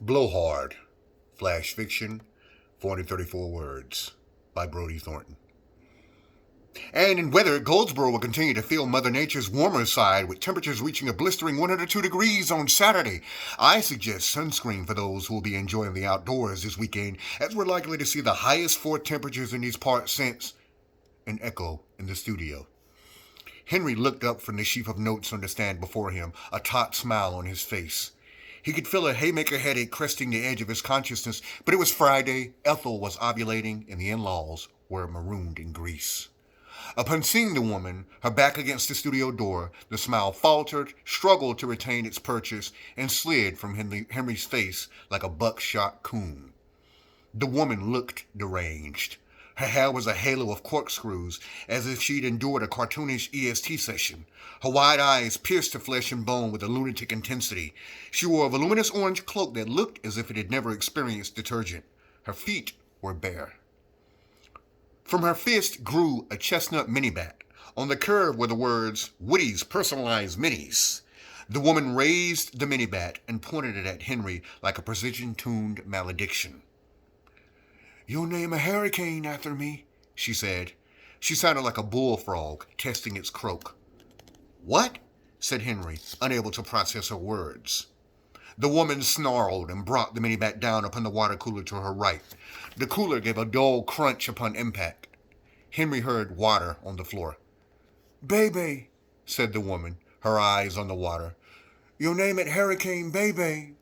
Blowhard, Flash Fiction, 434 words, by Brody Thornton. And in weather, Goldsboro will continue to feel Mother Nature's warmer side, with temperatures reaching a blistering 102 degrees on Saturday. I suggest sunscreen for those who will be enjoying the outdoors this weekend, as we're likely to see the highest four temperatures in these parts since an echo in the studio. Henry looked up from the sheaf of notes on the stand before him, a taut smile on his face. He could feel a haymaker headache cresting the edge of his consciousness, but it was Friday, Ethel was ovulating, and the in-laws were marooned in Greece. Upon seeing the woman, her back against the studio door, the smile faltered, struggled to retain its purchase, and slid from Henry's face like a buckshot coon. The woman looked deranged. Her hair was a halo of corkscrews, as if she'd endured a cartoonish EST session. Her wide eyes pierced to flesh and bone with a lunatic intensity. She wore a voluminous orange cloak that looked as if it had never experienced detergent. Her feet were bare. From her fist grew a chestnut mini-bat. On the curve were the words, "Woody's Personalized Minis." The woman raised the mini-bat and pointed it at Henry like a precision-tuned malediction. "You'll name a hurricane after me," she said. She sounded like a bullfrog testing its croak. "What?" said Henry, unable to process her words. The woman snarled and brought the mini-bat down upon the water cooler to her right. The cooler gave a dull crunch upon impact. Henry heard water on the floor. "Baby," said the woman, her eyes on the water. "You'll name it Hurricane Baby."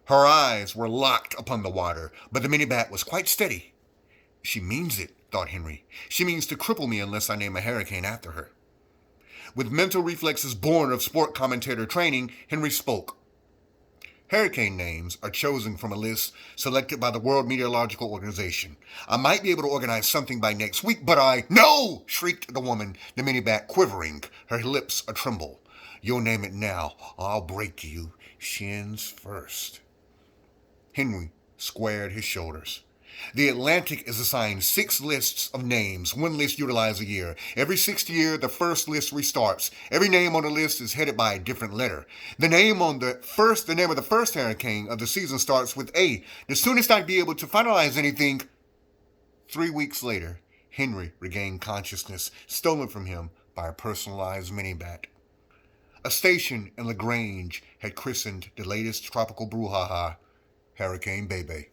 Her eyes were locked upon the water, but the mini-bat was quite steady. "She means it," thought Henry. "She means to cripple me unless I name a hurricane after her." With mental reflexes born of sport commentator training, Henry spoke. "Hurricane names are chosen from a list selected by the World Meteorological Organization. I might be able to organize something by next week, but No!" shrieked the woman, the mini-bat quivering, her lips a-tremble. "You'll name it now. I'll break you. Shins first." Henry squared his shoulders. The Atlantic is assigned 6 lists of names, 1 list utilized a year. Every 6th year, the first list restarts. Every name on the list is headed by a different letter. The name of the first hurricane of the season starts with A. The soonest I'd be able to finalize anything. 3 weeks later, Henry regained consciousness, stolen from him by a personalized mini-bat. A station in LaGrange had christened the latest tropical brouhaha Hurricane Bebe.